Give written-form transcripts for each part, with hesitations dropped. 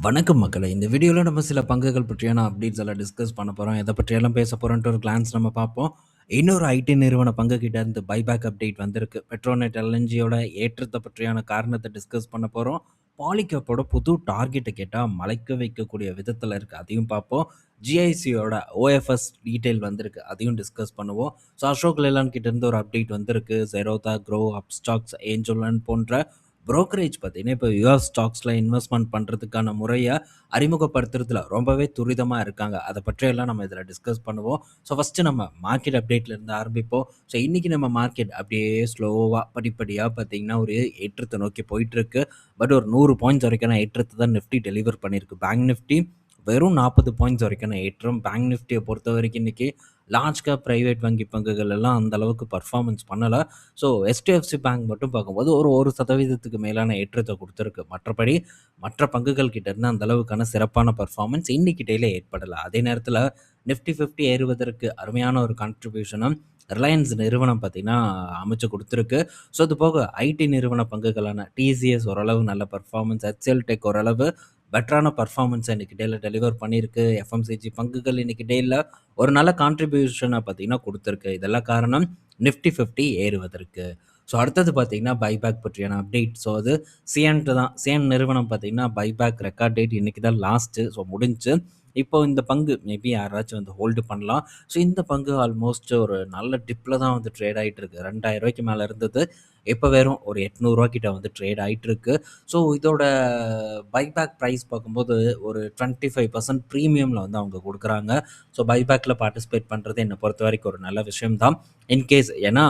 வணக்கம் மக்களே! இந்த வீடியோல நம்ம சில பங்குகள் பற்றியான அப்டேட்ஸ் எல்லாம் டிஸ்கஸ் பண்ண போறோம். எத பற்றியெல்லாம் பேச போறோன்ட்டு ஒரு கிளான்ஸ் நம்ம பார்ப்போம். இன்னொரு ஐடி நிறுவன பங்கு கிட்ட இருந்து பைபேக் அப்டேட் வந்திருக்கு. பெட்ரோநெட் எல்என்ஜியோட ஏற்றத்த பற்றியான காரணத்த டிஸ்கஸ் பண்ண போறோம். பாலிகேப்போட புது டார்கெட்ட கேட்டா மலைக்க வைக்கக்கூடிய விதத்துல இருக்கு. அதையும் பார்ப்போம். ஜிஐசியோட ஓஎஃப்எஸ் டீட்டெயில் வந்திருக்கு. அதையும் டிஸ்கஸ் பண்ணுவோம். ஸோ அசோக் லேலாண்ட் கிட்ட இருந்து ஒரு அப்டேட் வந்திருக்கு. ஜெரோதா, குரோ, அப்ஸ்டாக்ஸ், ஏஞ்சல் போன்ற புரோக்கரேஜ் பார்த்தீங்கன்னா, இப்போ யுஎஸ் ஸ்டாக்ஸ்ல இன்வெஸ்ட்மென்ட் பண்றதுக்கான முறைய அறிமுகப்படுத்துறதுல ரொம்பவே துரிதமா இருக்காங்க. அத பற்றியெல்லாம் நம்ம இதில டிஸ்கஸ் பண்ணுவோம். ஸோ ஃபர்ஸ்ட்டு நம்ம மார்க்கெட் அப்டேட்ல இருந்து ஆரம்பிப்போம். ஸோ இன்னைக்கு நம்ம மார்க்கெட் அப்படியே ஸ்லோவா படிப்படியா பார்த்தீங்கன்னா, ஒரு ஏற்றத்த நோக்கி போயிட்டுருக்கு. பட் ஒரு 100 பாயிண்ட்ஸ் வரைக்கான ஏற்றத்த தான் நிஃப்டி டெலிவர் பண்ணியிருக்கு. பேங்க் நிஃப்டி வெறும் 40 பாயிண்ட்ஸ் வரைக்கான ஏற்றம். பேங்க் நிஃப்டிய பொறுத்தவரைக்கும் இன்னைக்கு லார்ஜ் கேப் பிரைவேட் வங்கி பங்குகள் எல்லாம் அந்த அளவுக்கு பெர்ஃபார்மன்ஸ் பண்ணல. ஸோ எச்டிஎஃப்சி பேங்க் மட்டும் பார்க்கும்போது ஒரு 1% மேலான ஏற்றத்தை கொடுத்துருக்கு. மற்றபடி மற்ற பங்குகள் கிட்ட இருந்து அந்த அளவுக்கான சிறப்பான பெர்ஃபார்மன்ஸ் இன்னைக்கு டேல ஏற்படல. அதே நேரத்தில் நிஃப்டி 50 ஏறுவதற்கு அருமையான ஒரு கான்ட்ரிபியூஷனும் ரிலையன்ஸ் நிறுவனம் பார்த்தீங்கன்னா அமைச்சு கொடுத்துருக்கு. ஸோ அது போக ஐடி நிறுவன பங்குகளான டிசிஎஸ் ஓரளவு நல்ல பெர்ஃபார்மன்ஸ், ஹெச்எல் டெக் ஓரளவு பெட்டரான பெர்ஃபார்மன்ஸை இன்னைக்கு டேல டெலிவர் பண்ணியிருக்கு. எஃப்எம்சிஜி பங்குகள் இன்னைக்கு டேல ஒரு நல்ல கான்ட்ரிபியூஷனை பார்த்தீங்கன்னா கொடுத்துருக்கு. இதெல்லாம் காரணம் நிஃப்டி 50 ஏறுவதற்கு. ஸோ அடுத்தது பார்த்தீங்கன்னா பைபேக் பற்றியான அப்டேட். ஸோ அது சிஎன்ட்டு தான். சிஎன் நிறுவனம் பார்த்தீங்கன்னா பைபேக் ரெக்கார்ட் டேட் இன்னைக்கு தான் லாஸ்ட்டு. ஸோ முடிஞ்சுச்சு. இப்போ இந்த பங்கு மேபி யாராச்சும் வந்து ஹோல்டு பண்ணலாம். ஸோ இந்த பங்கு ஆல்மோஸ்ட் ஒரு நல்ல டிப்பில் தான் வந்து ட்ரேட் ஆகிட்டு இருக்கு. ₹2000 மேலே இருந்தது. இப்போ வெறும் ஒரு ₹800 கிட்ட வந்து ட்ரேட் ஆகிட்டு இருக்கு. ஸோ இதோட பைபேக் ப்ரைஸ் பார்க்கும்போது ஒரு 25% ப்ரீமியமில் வந்து அவங்க கொடுக்குறாங்க. ஸோ பைபேக்கில் பார்ட்டிசிபேட் பண்ணுறது என்னை பொறுத்த வரைக்கும் ஒரு நல்ல விஷயம் தான். இன்கேஸ் ஏன்னா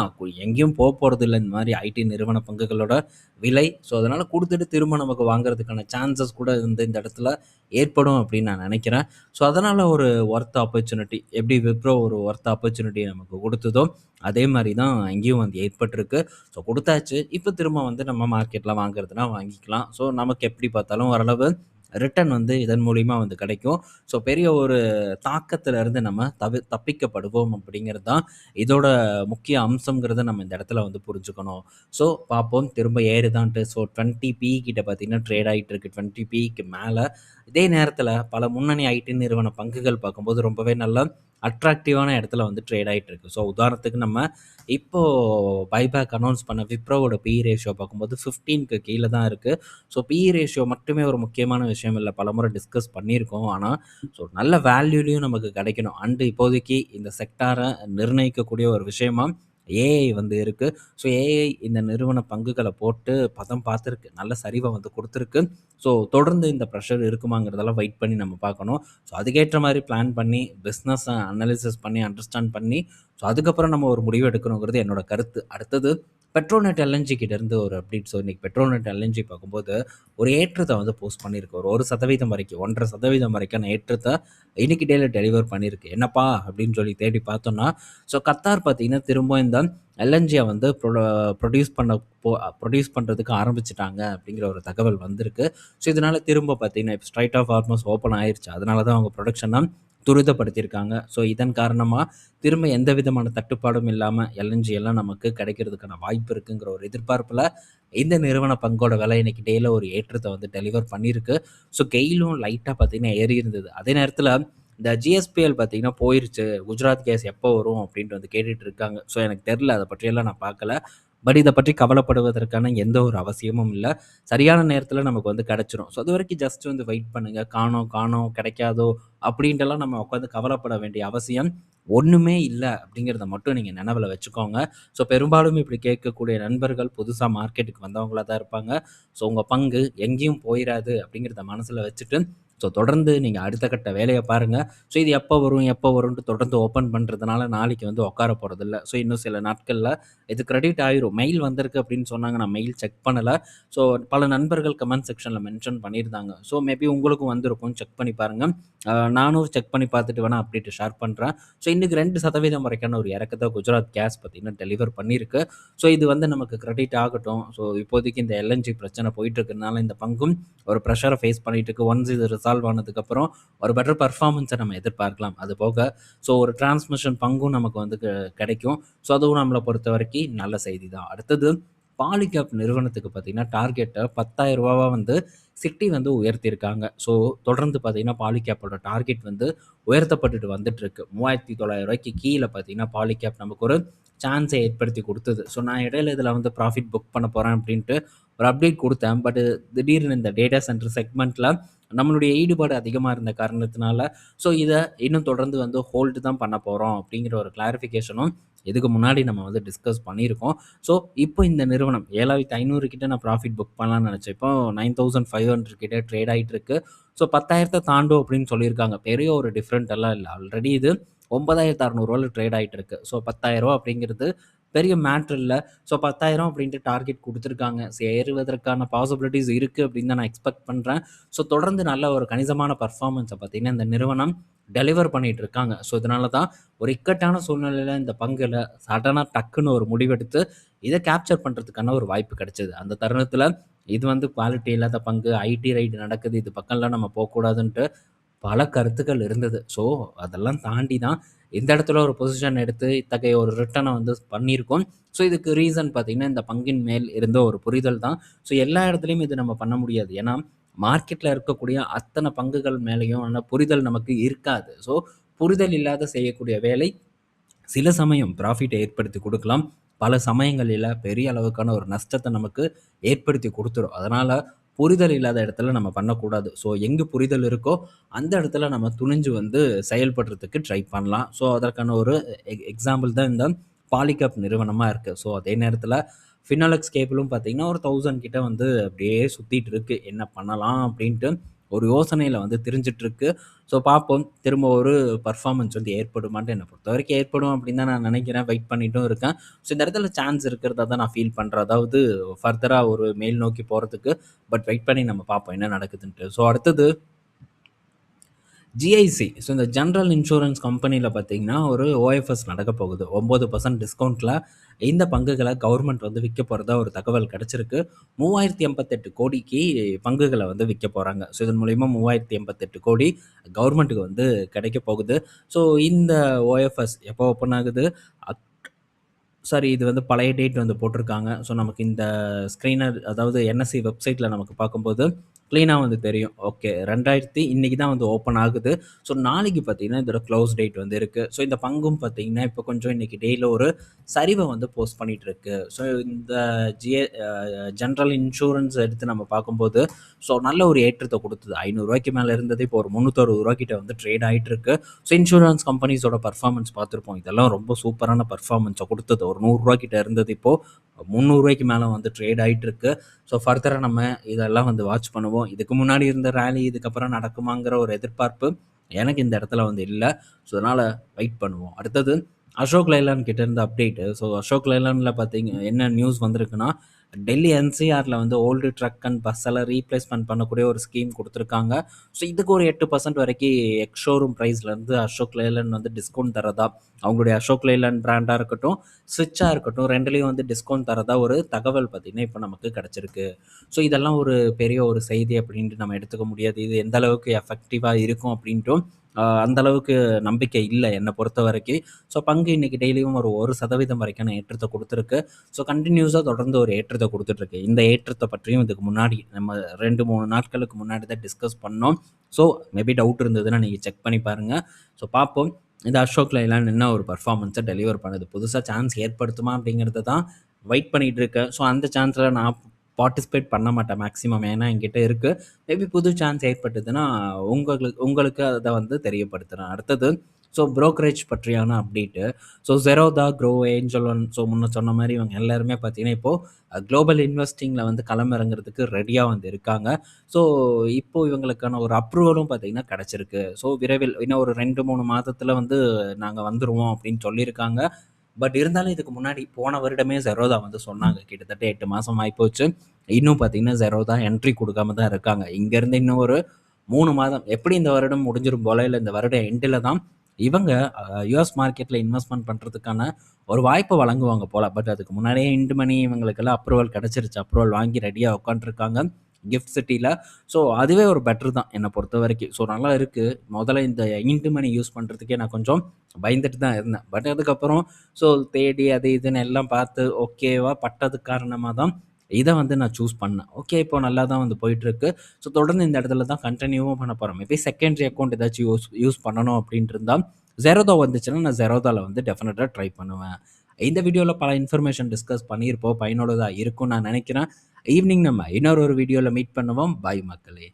எங்கேயும் போகிறது இல்லை இந்த மாதிரி ஐடி நிறுவன பங்குகளோட விலை. ஸோ அதனால் கொடுத்துட்டு திரும்ப நமக்கு வாங்குறதுக்கான சான்சஸ் கூட வந்து இந்த இடத்துல ஏற்படும் அப்படின்னு நான் நினைக்கிறேன். ஸோ அதனால் ஒரு ஒர்த் ஆப்பர்ச்சுனிட்டி எப்படி விப்ரோ ஒரு ஒர்த் ஆப்பர்ச்சுனிட்டி நமக்கு கொடுத்ததோ அதே மாதிரி தான் இங்கேயும் வந்து ஏற்பட்டிருக்கு. ஸோ கொடுத்தாச்சு. இப்போ திரும்ப வந்து நம்ம மார்க்கெட்டில் வாங்குறதுனா வாங்கிக்கலாம். ஸோ நமக்கு எப்படி பார்த்தாலும் ஓரளவு ரிட்டர்ன் வந்து இதன் மூலிமா வந்து கிடைக்கும். ஸோ பெரிய ஒரு தாக்கத்திலிருந்து நம்ம தப்பிக்கப்படுவோம் அப்படிங்கிறது தான் இதோட முக்கிய அம்சங்கிறத நம்ம இந்த இடத்துல வந்து புரிஞ்சுக்கணும். ஸோ பார்ப்போம் திரும்ப ஏறுதான்ட்டு. ஸோ 20 கிட்ட பார்த்தீங்கன்னா ட்ரேட் ஆகிட்டு இருக்கு. 20 மேலே. இதே நேரத்தில் பல முன்னணி ஐடி நிறுவன பங்குகள் பார்க்கும்போது ரொம்பவே நல்ல அட்ராக்டிவான இடத்துல வந்து ட்ரேட் ஆகிட்டு இருக்கு. ஸோ உதாரணத்துக்கு நம்ம இப்போ பைபேக் அனௌன்ஸ் பண்ண விப்ரோவோட பி ரேஷியோ பார்க்கும்போது 15க்கு கீழே தான் இருக்குது. ஸோ பி ரேஷியோ மட்டுமே ஒரு முக்கியமான விஷயம் இல்லை. பலமுறை டிஸ்கஸ் பண்ணியிருக்கோம். ஆனால் ஸோ நல்ல வேல்யூலையும் நமக்கு கிடைக்கணும். அண்டு இப்போதைக்கு இந்த செக்டாரை நிர்ணயிக்கக்கூடிய ஒரு விஷயமா ஏஐ வந்து இருக்குது. ஸோ ஏஐ இந்த நிறுவன பங்குகளை போட்டு பதம் பார்த்துருக்கு. நல்ல சரிவை வந்து கொடுத்துருக்கு. ஸோ தொடர்ந்து இந்த ப்ரெஷர் இருக்குமாங்கிறதெல்லாம் வெயிட் பண்ணி நம்ம பார்க்கணும். ஸோ அதுக்கேற்ற மாதிரி பிளான் பண்ணி பிஸ்னஸை அனலிசிஸ் பண்ணி அண்டர்ஸ்டாண்ட் பண்ணி ஸோ அதுக்கப்புறம் நம்ம ஒரு முடிவு எடுக்கணுங்கிறது என்னோட கருத்து. அடுத்தது பெட்ரோநெட் எல்என்ஜி கிட்டேருந்து ஒரு அப்டேட். ஸோ இன்றைக்கி பெட்ரோநெட் எல்என்ஜி பார்க்கும்போது ஒரு ஏற்றத்தை வந்து போஸ்ட் பண்ணியிருக்கு. ஒரு 1% வரைக்கும் 1.5% வரைக்கான ஏற்றத்தை இன்னைக்கு டேல டெலிவர் பண்ணியிருக்கு. என்னப்பா அப்படின்னு சொல்லி தேடி பார்த்தோன்னா ஸோ கத்தார் பார்த்தீங்கன்னா திரும்ப இந்த எல்என்ஜியை வந்து ப்ரொடியூஸ் பண்ணுறதுக்கு ஆரம்பிச்சிட்டாங்க அப்படிங்கிற ஒரு தகவல் வந்திருக்கு. ஸோ இதனால் திரும்ப பார்த்தீங்கன்னா இப்போ ஸ்ட்ரைட் ஆஃப் ஹார்மஸ் ஓப்பன் ஆயிடுச்சு. அதனால தான் அவங்க ப்ரொடக்ஷனை துரிதப்படுத்தியிருக்காங்க. ஸோ இதன் காரணமாக திரும்ப எந்த விதமான தட்டுப்பாடும் இல்லாமல் எல்என்ஜி எல்லாம் நமக்கு கிடைக்கிறதுக்கான வாய்ப்பு இருக்குங்கிற ஒரு எதிர்பார்ப்பில் இந்த நிறுவன பங்கோட விலை இன்னைக்கு டேல ஒரு ஏற்றத்தை வந்து டெலிவர் பண்ணியிருக்கு. ஸோ கெயிலும் லைட்டாக பார்த்தீங்கன்னா ஏறி இருந்தது. அதே நேரத்தில் இந்த ஜிஎஸ்பிஎல் பார்த்தீங்கன்னா போயிருச்சு. குஜராத் கேஸ் எப்போ வரும் அப்படின்ட்டு வந்து கேட்டுட்டு இருக்காங்க. ஸோ எனக்கு தெரில, அதை பற்றியெல்லாம் நான் பார்க்கல. பட் இதை பற்றி கவலைப்படுவதற்கான எந்த ஒரு அவசியமும் இல்லை. சரியான நேரத்தில் நமக்கு வந்து கிடச்சிரும். ஸோ அது வரைக்கும் ஜஸ்ட் வந்து வெயிட் பண்ணுங்கள். காணோம் காணோம் கிடைக்காதோ அப்படின்ட்டுலாம் நம்ம உட்காந்து கவலைப்பட வேண்டிய அவசியம் ஒன்றுமே இல்லை அப்படிங்கிறத மட்டும் நீங்கள் நினைவில் வச்சுக்கோங்க. ஸோ பெரும்பாலும் இப்படி கேட்கக்கூடிய நண்பர்கள் புதுசாக மார்க்கெட்டுக்கு வந்தவங்களாக தான் இருப்பாங்க. ஸோ உங்கள் பங்கு எங்கேயும் போயிடாது அப்படிங்கிறத மனசில் வச்சுட்டு ஸோ தொடர்ந்து நீங்கள் அடுத்த கட்ட வேலையை பாருங்கள். ஸோ இது எப்போ வரும் எப்போ வரும்ன்ட்டு தொடர்ந்து ஓப்பன் பண்ணுறதுனால நாளைக்கு வந்து உட்கார போகிறதில்ல. ஸோ இன்னும் சில நாட்களில் இது கிரெடிட் ஆயிரும். மெயில் வந்திருக்கு அப்படின்னு சொன்னாங்க. நான் மெயில் செக் பண்ணலை. ஸோ பல நண்பர்கள் கமெண்ட் செக்ஷனில் மென்ஷன் பண்ணியிருந்தாங்க. ஸோ மேபி உங்களுக்கும் வந்திருக்கும். செக் பண்ணி பாருங்கள். நானும் செக் பண்ணி பார்த்துட்டு வேணால் அப்டேட் ஷேர் பண்ணுறேன். ஸோ இன்றைக்கி 2% வரைக்கான ஒரு இறக்கத்தை குஜராத் கேஸ் பார்த்திங்கன்னா டெலிவர் பண்ணியிருக்கு. ஸோ இது வந்து நமக்கு கிரெடிட் ஆகட்டும். ஸோ இப்போதைக்கு இந்த எல்என்ஜி பிரச்சனை போயிட்டு இருக்கிறதுனால இந்த பங்கும் ஒரு ப்ரெஷரை ஃபேஸ் பண்ணிட்டு இருக்கு. ஒன்ஸ் இது ரிசால்வ் ஆனதுக்கப்புறம் ஒரு பெட்டர் பர்ஃபார்மன்ஸை நம்ம எதிர்பார்க்கலாம். அது போக ஸோ ஒரு டிரான்ஸ்மிஷன் பங்கும் நமக்கு வந்து கிடைக்கும். ஸோ அதுவும் நம்மளை பொறுத்த வரைக்கும் நல்ல செய்தி தான். அடுத்தது பாலிகேப் நிறுவனத்துக்கு பார்த்தீங்கன்னா, டார்கெட்ட ரூ. 10,000 வந்து சிட்டி வந்து உயர்த்தியிருக்காங்க. ஸோ தொடர்ந்து பார்த்தீங்கன்னா, பாலிகேப்போட டார்கெட் வந்து உயர்த்தப்பட்டுட்டு வந்துட்டுருக்கு. ரூ. 3,900க்கு கீழ பார்த்தீங்கன்னா, பாலிகேப் நமக்கு ஒரு சான்ஸ ஏற்படுத்தி குடுத்தது. ஸோ நான் இடையில இதில வந்து ப்ராஃபிட் புக் பண்ண போறேன் அப்டின்ட்டு ஒரு அப்டேட் குடுத்தேன். பட் திடீர்னு இந்த டேட்டா சென்டர் செக்மெண்ட்ல நம்மளுடைய ஈடுபாடு அதிகமா இருந்த காரணத்தினால, ஸோ இத இன்னும் தொடர்ந்து வந்து ஹோல்டு தான் பண்ண போறோம் அப்டிங்கிற ஒரு கிளாரிஃபிகேஷனும் இதுக்கு முன்னாடி நம்ம வந்து டிஸ்கஸ் பண்ணியிருக்கோம். ஸோ இப்போ இந்த நிறுவனம் 7,500 கிட்ட நான் ப்ராஃபிட் புக் பண்ணலாம்னு நெனச்சேன். இப்போ 9,500 கிட்ட ட்ரேட் ஆயிட்டு இருக்கு. ஸோ 10,000 தாண்டும் அப்டின்னு சொல்லியிருக்காங்க. பெரிய ஒரு டிஃபரண்ட் எல்லாம் இல்ல. ஆல்ரெடி இது ரூ. 9,600 ட்ரேட் ஆயிட்டு இருக்கு. ஸோ ரூ. 10,000 அப்படிங்கிறது பெரிய மேட்டர் இல்ல. ஸோ 10,000 அப்படின்ட்டு டார்கெட் குடுத்துருக்காங்க. ஏறுவதற்கான பாசிபிலிட்டீஸ் இருக்கு அப்படின்னு தான் நான் எக்ஸ்பெக்ட் பண்றேன். ஸோ தொடர்ந்து நல்ல ஒரு கணிசமான பெர்ஃபார்மன்ஸ பார்த்தீங்கன்னா, இந்த நிறுவனம் டெலிவர் பண்ணிட்டு இருக்காங்க. ஸோ இதனால தான் ஒரு இக்கட்டான சூழ்நிலையில இந்த பங்குல சடனா டக்குன்னு ஒரு முடிவெடுத்து இத கேப்சர் பண்றதுக்கான ஒரு வாய்ப்பு கிடைச்சது. அந்த தருணத்தில இது வந்து குவாலிட்டி இல்லாத பங்கு, ஐடி ரைட் நடக்குது. இது பக்கம்லாம் நம்ம போக்கூடாதுன்ட்டு பல கருத்துக்கள் இருந்தது. ஸோ, அதெல்லாம் தாண்டி தான் இந்த இடத்துல ஒரு பொசிஷன் எடுத்து இத்தகைய ஒரு ரிட்டர்ன வந்து பண்ணியிருக்கோம். ஸோ, இதுக்கு ரீசன் பார்த்தீங்கன்னா, இந்த பங்கின் மேல் இருந்த ஒரு புரிதல் தான். ஸோ, எல்லா இடத்துலயும் இது நம்ம பண்ண முடியாது. ஏன்னா, மார்க்கெட்ல இருக்கக்கூடிய அத்தன பங்குகள் மேலயும் ஆன புரிதல் நமக்கு இருக்காது. ஸோ, புரிதல் இல்லாத செய்யக்கூடிய வேலை சில சமயம் ப்ராஃபிட்ட ஏற்படுத்தி குடுக்கலாம். பல சமயங்களில பெரிய அளவுக்கான ஒரு நஷ்டத்த நமக்கு ஏற்படுத்தி குடுத்துரும். அதனால புரிதல் இல்லாத இடத்துல நம்ம பண்ணக்கூடாது. ஸோ எங்கு புரிதல் இருக்கோ, அந்த இடத்துல நம்ம துணிஞ்சு வந்து செயல்படுறதுக்கு ட்ரை பண்ணலாம். ஸோ அதற்கான ஒரு எக்ஸாம்பிள் தான் இந்த பாலிகேப் நிறுவனமா இருக்கு. ஸோ அதே நேரத்தில ஃபினோலெக்ஸ் கேபிளும் பார்த்தீங்கன்னா, ஒரு 1000 கிட்ட வந்து அப்படியே சுத்திட்டு இருக்கு. என்ன பண்ணலாம் அப்படின்ட்டு ஒரு யோசனையில வந்து திரிஞ்சுட்டு இருக்கு. ஸோ பார்ப்போம். திரும்ப ஒரு பெர்ஃபார்மன்ஸ் வந்து ஏற்படுமான்ட்டு என்ன பொறுத்தவரைக்கும் ஏற்படும் அப்படின்னு தான் நான் நினைக்கிறேன். வெயிட் பண்ணிட்டும் இருக்கேன். ஸோ இந்த இடத்துல சான்ஸ் இருக்கிறதா தான் நான் ஃபீல் பண்றேன். அதாவது ஃபர்தரா ஒரு மேல் நோக்கி போறதுக்கு. பட் வெயிட் பண்ணி நம்ம பார்ப்போம் என்ன நடக்குதுன்ட்டு. ஸோ அடுத்தது ஜிஐசி. ஸோ இந்த ஜெனரல் இன்சூரன்ஸ் கம்பெனியில பார்த்தீங்கன்னா, ஒரு ஓஎஃப்எஸ் நடக்க போகுது. 9% டிஸ்கவுண்ட்ல இந்த பங்குகள கவர்மெண்ட் வந்து விக்க போறதா ஒரு தகவல் கிடைச்சிருக்கு. 3088,00,00,000க்கு பங்குகள வந்து விக்க போறாங்க. ஸோ இதன் மூலியமா 3088,00,00,000 கவர்மெண்ட்டுக்கு வந்து கிடைக்க போகுது. ஸோ இந்த ஓஎஃப்எஸ் எப்போ ஓப்பன் ஆகுது? அக் சாரி இது வந்து பழைய டேட் வந்து போட்டிருக்காங்க. ஸோ நமக்கு இந்த ஸ்க்ரீனர் அதாவது என்எஸ்சி வெப்சைட்ல நமக்கு பார்க்கும்போது கிளீனா வந்து தெரியும். ஓகே 2000 இன்னைக்கு தான் வந்து ஓப்பன் ஆகுது. ஸோ நாளைக்கு பார்த்தீங்கன்னா, இதோட க்ளோஸ் டேட் வந்து இருக்கு. ஸோ இந்த பங்கும் பார்த்தீங்கன்னா, இப்போ கொஞ்சம் இன்னைக்கு டேல ஒரு சரிவ வந்து போஸ்ட் பண்ணிட்டு இருக்கு. ஸோ இந்த ஜிஏ ஜெனரல் இன்சூரன்ஸ் எடுத்து நம்ம பார்க்கும்போது, ஸோ நல்ல ஒரு ஏற்றத்த குடுத்தது. ரூ. 500 மேல இருந்தது. இப்போ ஒரு ரூ. 360 கிட்ட வந்து ட்ரேட் ஆயிட்டு இருக்கு. ஸோ இன்சூரன்ஸ் கம்பெனிஸோட பெர்ஃபார்மன்ஸ் பார்த்துருப்போம். இதெல்லாம் ரொம்ப சூப்பரான பெர்ஃபார்மன்ஸ குடுத்தது. ஒரு ரூ. 100 கிட்ட இருந்தது. இப்போ ரூ. 300 மேல வந்து ட்ரேட் ஆயிட்டு இருக்கு. ஸோ ஃபர்தரா நம்ம இதெல்லாம் வந்து வாட்ச் பண்ணுவோம். இதுக்கு முன்னாடி இருந்த ராலி இதுக்கப்புறம் நடக்குமாங்கிற ஒரு எதிர்பார்ப்பு எனக்கு இந்த இடத்துல வந்து இல்ல. ஸோ அதனால வெயிட் பண்ணுவோம். அடுத்தது அசோக் லைலாண்ட் கிட்ட இருந்து அப்டேட். ஸோ அசோக் லைலாண்ட்ல பார்த்தீங்க என்ன நியூஸ் வந்திருக்குன்னா, டெல்லி என்சிஆர்ல வந்து ஓல்டு ட்ரக் அண்ட் பஸ் எல்லாம் ரீப்ளேஸ்மென்ட் பண்ணக்கூடிய ஒரு ஸ்கீம் குடுத்துருக்காங்க. ஸோ இதுக்கு ஒரு 8% வரைக்கும் எக்ஸ் ஷோரூம் பிரைஸ்லேருந்து அசோக் லேலண்ட் வந்து டிஸ்கவுண்ட் தரதா, அவங்களுடைய அசோக் லேலண்ட் பிராண்டா இருக்கட்டும், ஸ்விட்சா இருக்கட்டும் 2லயும் வந்து டிஸ்கவுண்ட் தரதா ஒரு தகவல் பார்த்தீங்கன்னா, இப்போ நமக்கு கிடைச்சிருக்கு. ஸோ இதெல்லாம் ஒரு பெரிய ஒரு செய்தி அப்படின்ட்டு நம்ம எடுத்துக்க முடியாது. இது எந்த அளவுக்கு எஃபெக்டிவா இருக்கும் அப்படின்ட்டும் அந்த அளவுக்கு நம்பிக்கை இல்ல என்ன பொறுத்தவரைக்கும். ஸோ பங்கு இன்னைக்கு டெய்லியும் ஒரு 1% வரைக்கான ஏற்றத்த குடுத்துருக்கு. ஸோ கன்டினியூஸா தொடர்ந்து ஒரு ஏற்றத்த குடுத்துட்ருக்கு. இந்த ஏற்றத்த பற்றியும் இதுக்கு முன்னாடி நம்ம 2, 3 நாட்களுக்கு முன்னாடி தான் டிஸ்கஸ் பண்ணோம். ஸோ மேபி டவுட் இருந்ததுன்னா நீங்க செக் பண்ணி பாருங்க. ஸோ பார்ப்போம். இந்த அசோக் லைலாண்ட் என்ன ஒரு பெர்ஃபார்மன்ஸ டெலிவர் பண்ணுது. புதுசா சான்ஸ் ஏற்படுத்துமா அப்படிங்கிறத தான் வெயிட் பண்ணிட்டு இருக்கேன். ஸோ அந்த சான்ஸ்ல நான் பார்ட்டிசிபேட் பண்ண மாட்டேன் மேக்ஸிமம். ஏன்னா என்கிட்ட இருக்கு. மேபி புது சான்ஸ் ஏற்பட்டதுன்னா உங்களுக்கு அத வந்து தெரியப்படுத்துறேன். அடுத்தது ஸோ புரோக்கரேஜ் பற்றியான update. So Zerodha, Grow, Angel One so முன்ன சொன்ன மாரி இவங்க எல்லாருமே பார்த்தீங்கன்னா, இப்போ குளோபல் இன்வெஸ்டிங்ல வந்து களமிறங்குறதுக்கு ரெடியா வந்து இருக்காங்க. ஸோ இப்போ இவங்களுக்கான ஒரு அப்ரூவலும் பார்த்தீங்கன்னா கிடைச்சிருக்கு. ஸோ விரைவில் இன்னும் ஒரு 2, 3 மாதத்துல வந்து நாங்க வந்துருவோம் அப்படின்னு சொல்லியிருக்காங்க. பட் இருந்தாலும் இதுக்கு முன்னாடி போன வருடமே Zerodha வந்து சொன்னாங்க. கிட்டத்தட்ட 8 மாசம் ஆயிப்போச்சு. இன்னும் பார்த்தீங்கன்னா, Zerodha என்ட்ரி குடுக்காம தான் இருக்காங்க. இங்கேருந்து இன்னும் ஒரு 3 மாதம் எப்படி இந்த வருடம் முடிஞ்சிரும் போல, இல்ல இந்த வருட எண்டுல தான் இவங்க யுஎஸ் மார்க்கெட்ல இன்வெஸ்ட்மென்ட் பண்றதுக்கான ஒரு வாய்ப்ப வழங்குவாங்க போல. பட் அதுக்கு முன்னாடியே இன்ட் மணி இவங்களுக்கெல்லாம் அப்ரூவல் கிடைச்சிருச்சு. அப்ரூவல் வாங்கி ரெடியா உட்காந்துருக்காங்க. கிஃப்ட் சிட்டில. ஸோ அதுவே ஒரு பெட்டர் தான் என்ன பொறுத்தவரைக்கும். ஸோ நல்லா இருக்கு. முதல்ல இந்த இன்ட் மணி யூஸ் பண்ணுறதுக்கே நான் கொஞ்சம் பயந்துட்டு தான் இருந்தேன். பட் அதுக்கப்புறம் ஸோ தேடி அது இதுன்னு எல்லாம் பார்த்து ஓகேவா பட்டது காரணமாக தான் இதை வந்து நான் சூஸ் பண்ணேன். ஓகே, இப்போ நல்லா தான் வந்து போயிட்டுருக்கு. ஸோ தொடர்ந்து இந்த இடத்துல தான் கண்டினியூவும் பண்ண போகிறேன். மேபி செகண்டரி அக்கௌண்ட் ஏதாச்சும் யூஸ் பண்ணணும் அப்படின்ட்டு இருந்தால் ஜெரோதா வந்துச்சுன்னா நான் ஜெரோதாவில் வந்து டெஃபினட்டாக ட்ரை பண்ணுவேன். இந்த வீடியோவில் பல இன்ஃபர்மேஷன் டிஸ்கஸ் பண்ணியிருப்போம். பயனுள்ளதாக இருக்கும்னு நான் நினைக்கிறேன். ஈவினிங் நம்ம இன்னொரு வீடியோவில் மீட் பண்ணுவோம். பை மக்களே.